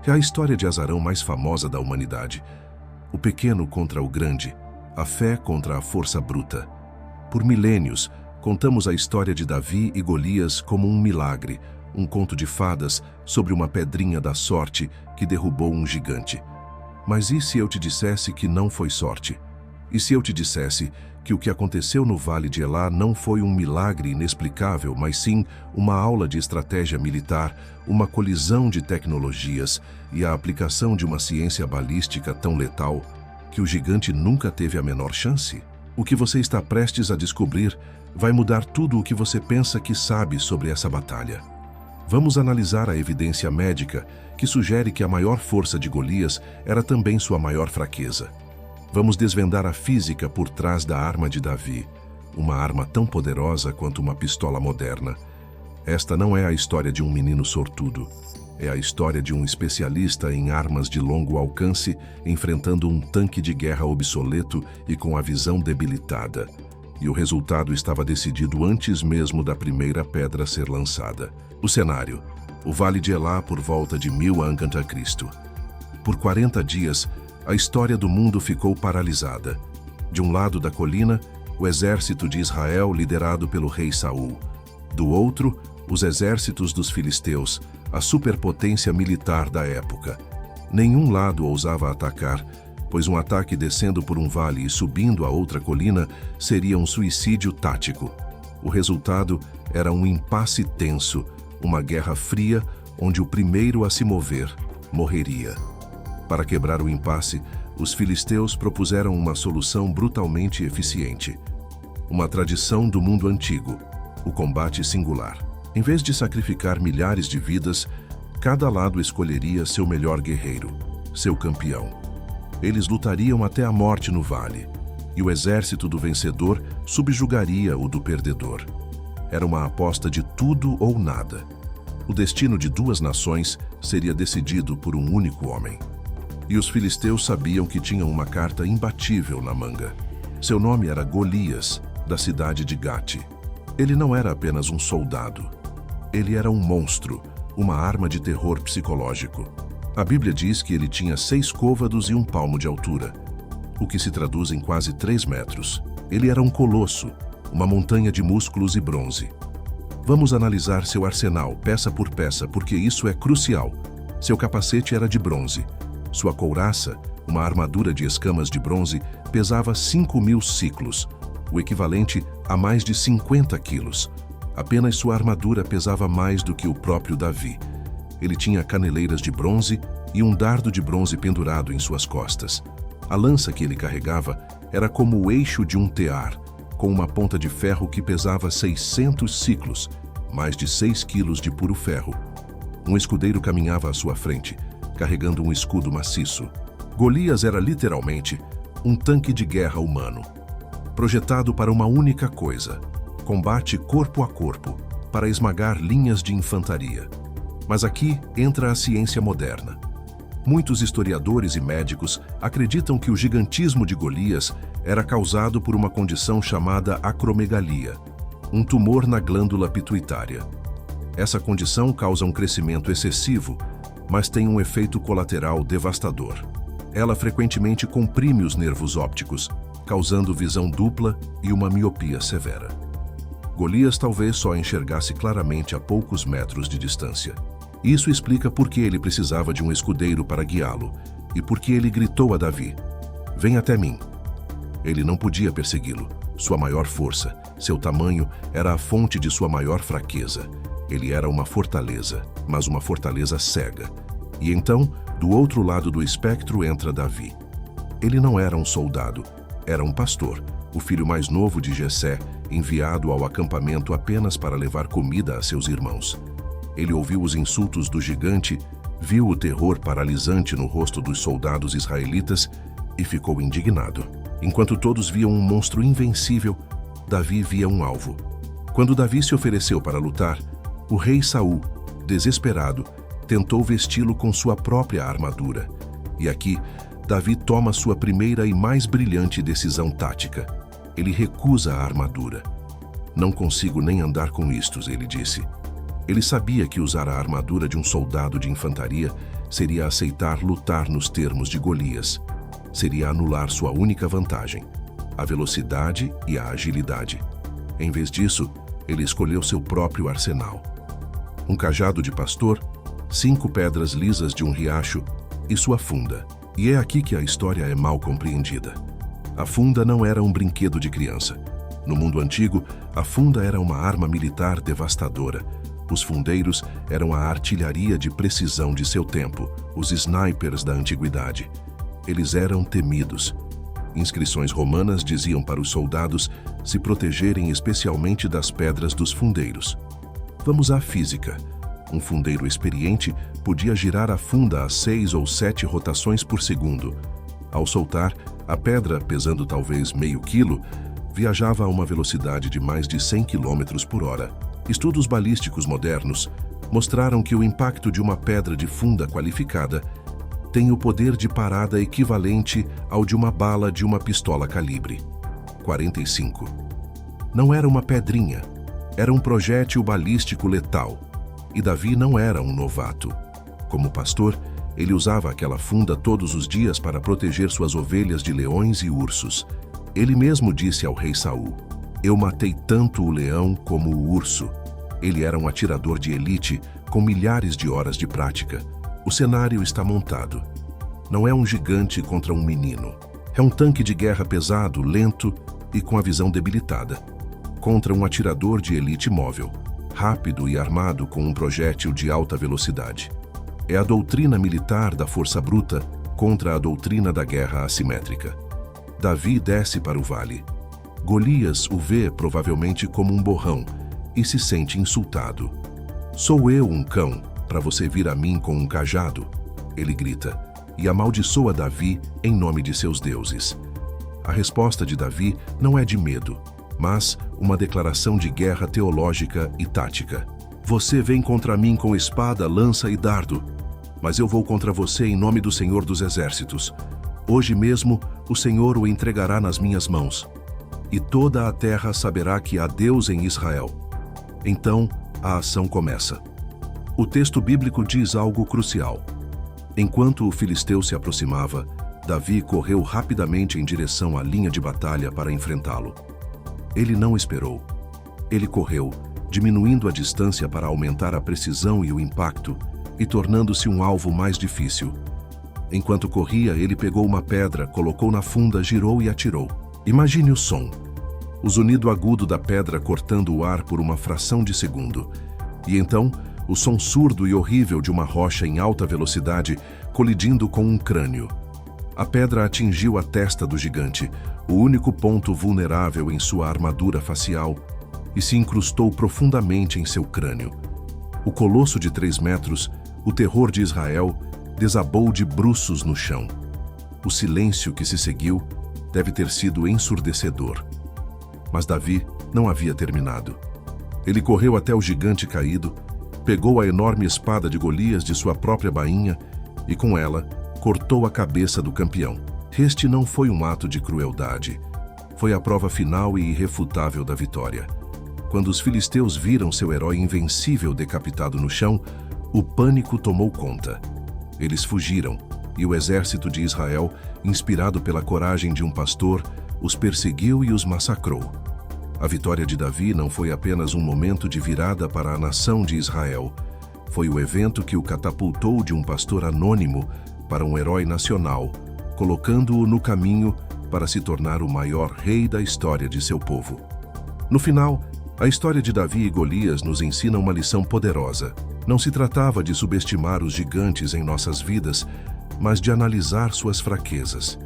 É a história de azarão mais famosa da humanidade. O pequeno contra o grande, a fé contra a força bruta. Por milênios, contamos a história de Davi e Golias como um milagre, um conto de fadas sobre uma pedrinha da sorte que derrubou um gigante. Mas e se eu te dissesse que não foi sorte? E se eu te dissesse que o que aconteceu no Vale de Elá não foi um milagre inexplicável, mas sim uma aula de estratégia militar, uma colisão de tecnologias e a aplicação de uma ciência balística tão letal que o gigante nunca teve a menor chance? O que você está prestes a descobrir vai mudar tudo o que você pensa que sabe sobre essa batalha. Vamos analisar a evidência médica que sugere que a maior força de Golias era também sua maior fraqueza. Vamos desvendar a física por trás da arma de Davi, uma arma tão poderosa quanto uma pistola moderna. Esta não é a história de um menino sortudo, é a história de um especialista em armas de longo alcance enfrentando um tanque de guerra obsoleto e com a visão debilitada. E o resultado estava decidido antes mesmo da primeira pedra ser lançada. O cenário: o Vale de Elá por volta de 1000 a.C. Por 40 dias, a história do mundo ficou paralisada. De um lado da colina, o exército de Israel liderado pelo rei Saul. Do outro, os exércitos dos filisteus, a superpotência militar da época. Nenhum lado ousava atacar, pois um ataque descendo por um vale e subindo a outra colina seria um suicídio tático. O resultado era um impasse tenso, uma guerra fria onde o primeiro a se mover morreria. Para quebrar o impasse, os filisteus propuseram uma solução brutalmente eficiente. Uma tradição do mundo antigo, o combate singular. Em vez de sacrificar milhares de vidas, cada lado escolheria seu melhor guerreiro, seu campeão. Eles lutariam até a morte no vale, e o exército do vencedor subjugaria o do perdedor. Era uma aposta de tudo ou nada. O destino de duas nações seria decidido por um único homem. E os filisteus sabiam que tinham uma carta imbatível na manga. Seu nome era Golias, da cidade de Gate. Ele não era apenas um soldado. Ele era um monstro, uma arma de terror psicológico. A Bíblia diz que ele tinha 6 côvados e 1 palmo de altura, o que se traduz em quase 3 metros. Ele era um colosso, uma montanha de músculos e bronze. Vamos analisar seu arsenal, peça por peça, porque isso é crucial. Seu capacete era de bronze. Sua couraça, uma armadura de escamas de bronze, pesava 5.000 ciclos, o equivalente a mais de 50 quilos. Apenas sua armadura pesava mais do que o próprio Davi. Ele tinha caneleiras de bronze e um dardo de bronze pendurado em suas costas. A lança que ele carregava era como o eixo de um tear, com uma ponta de ferro que pesava 600 ciclos, mais de 6 quilos de puro ferro. Um escudeiro caminhava à sua frente, carregando um escudo maciço. Golias era literalmente um tanque de guerra humano, projetado para uma única coisa: combate corpo a corpo, para esmagar linhas de infantaria. Mas aqui entra a ciência moderna. Muitos historiadores e médicos acreditam que o gigantismo de Golias era causado por uma condição chamada acromegalia, um tumor na glândula pituitária. Essa condição causa um crescimento excessivo, mas tem um efeito colateral devastador. Ela frequentemente comprime os nervos ópticos, causando visão dupla e uma miopia severa. Golias talvez só enxergasse claramente a poucos metros de distância. Isso explica por que ele precisava de um escudeiro para guiá-lo e por que ele gritou a Davi: "Vem até mim." Ele não podia persegui-lo. Sua maior força, seu tamanho, era a fonte de sua maior fraqueza. Ele era uma fortaleza, mas uma fortaleza cega. E então, do outro lado do espectro entra Davi. Ele não era um soldado, era um pastor, o filho mais novo de Jessé, enviado ao acampamento apenas para levar comida a seus irmãos. Ele ouviu os insultos do gigante, viu o terror paralisante no rosto dos soldados israelitas e ficou indignado. Enquanto todos viam um monstro invencível, Davi via um alvo. Quando Davi se ofereceu para lutar, o rei Saul, desesperado, tentou vesti-lo com sua própria armadura. E aqui, Davi toma sua primeira e mais brilhante decisão tática. Ele recusa a armadura. "Não consigo nem andar com isto", ele disse. Ele sabia que usar a armadura de um soldado de infantaria seria aceitar lutar nos termos de Golias. Seria anular sua única vantagem, a velocidade e a agilidade. Em vez disso, ele escolheu seu próprio arsenal. Um cajado de pastor, 5 pedras lisas de um riacho e sua funda. E é aqui que a história é mal compreendida. A funda não era um brinquedo de criança. No mundo antigo, a funda era uma arma militar devastadora. Os fundeiros eram a artilharia de precisão de seu tempo, os snipers da antiguidade. Eles eram temidos. Inscrições romanas diziam para os soldados se protegerem especialmente das pedras dos fundeiros. Vamos à física. Um fundeiro experiente podia girar a funda a 6 ou 7 rotações por segundo. Ao soltar, a pedra, pesando talvez meio quilo, viajava a uma velocidade de mais de 100 km por hora. Estudos balísticos modernos mostraram que o impacto de uma pedra de funda qualificada tem o poder de parada equivalente ao de uma bala de uma pistola calibre 45. Não era uma pedrinha, era um projétil balístico letal. E Davi não era um novato. Como pastor, ele usava aquela funda todos os dias para proteger suas ovelhas de leões e ursos. Ele mesmo disse ao rei Saul: "Eu matei tanto o leão como o urso." Ele era um atirador de elite com milhares de horas de prática. O cenário está montado. Não é um gigante contra um menino. É um tanque de guerra pesado, lento e com a visão debilitada, contra um atirador de elite móvel, rápido e armado com um projétil de alta velocidade. É a doutrina militar da força bruta contra a doutrina da guerra assimétrica. Davi desce para o vale. Golias o vê provavelmente como um borrão e se sente insultado. "Sou eu um cão, para você vir a mim com um cajado?" Ele grita, e amaldiçoa Davi em nome de seus deuses. A resposta de Davi não é de medo, mas uma declaração de guerra teológica e tática. "Você vem contra mim com espada, lança e dardo, mas eu vou contra você em nome do Senhor dos Exércitos. Hoje mesmo o Senhor o entregará nas minhas mãos, e toda a terra saberá que há Deus em Israel." Então, a ação começa. O texto bíblico diz algo crucial. Enquanto o filisteu se aproximava, Davi correu rapidamente em direção à linha de batalha para enfrentá-lo. Ele não esperou. Ele correu, diminuindo a distância para aumentar a precisão e o impacto, e tornando-se um alvo mais difícil. Enquanto corria, ele pegou uma pedra, colocou na funda, girou e atirou. Imagine o som. O zunido agudo da pedra cortando o ar por uma fração de segundo. E então, o som surdo e horrível de uma rocha em alta velocidade colidindo com um crânio. A pedra atingiu a testa do gigante, o único ponto vulnerável em sua armadura facial, e se incrustou profundamente em seu crânio. O colosso de 3 metros, o terror de Israel, desabou de bruços no chão. O silêncio que se seguiu deve ter sido ensurdecedor. Mas Davi não havia terminado. Ele correu até o gigante caído, pegou a enorme espada de Golias de sua própria bainha e, com ela, cortou a cabeça do campeão. Este não foi um ato de crueldade. Foi a prova final e irrefutável da vitória. Quando os filisteus viram seu herói invencível decapitado no chão, o pânico tomou conta. Eles fugiram, e o exército de Israel, inspirado pela coragem de um pastor, os perseguiu e os massacrou. A vitória de Davi não foi apenas um momento de virada para a nação de Israel. Foi o evento que o catapultou de um pastor anônimo para um herói nacional, colocando-o no caminho para se tornar o maior rei da história de seu povo. No final, a história de Davi e Golias nos ensina uma lição poderosa. Não se tratava de subestimar os gigantes em nossas vidas, mas de analisar suas fraquezas.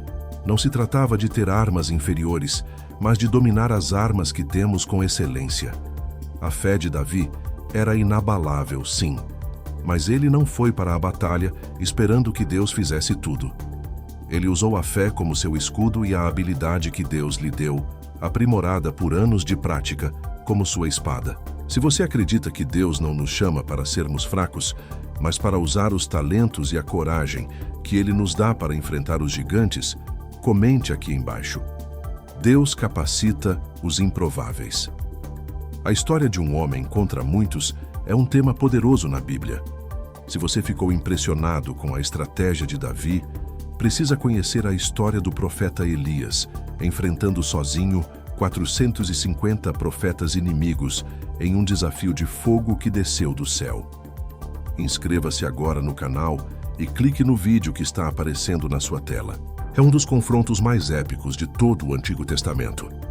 Não se tratava de ter armas inferiores, mas de dominar as armas que temos com excelência. A fé de Davi era inabalável, sim, mas ele não foi para a batalha esperando que Deus fizesse tudo. Ele usou a fé como seu escudo e a habilidade que Deus lhe deu, aprimorada por anos de prática, como sua espada. Se você acredita que Deus não nos chama para sermos fracos, mas para usar os talentos e a coragem que Ele nos dá para enfrentar os gigantes, comente aqui embaixo. Deus capacita os improváveis. A história de um homem contra muitos é um tema poderoso na Bíblia. Se você ficou impressionado com a estratégia de Davi, precisa conhecer a história do profeta Elias, enfrentando sozinho 450 profetas inimigos em um desafio de fogo que desceu do céu. Inscreva-se agora no canal e clique no vídeo que está aparecendo na sua tela. É um dos confrontos mais épicos de todo o Antigo Testamento.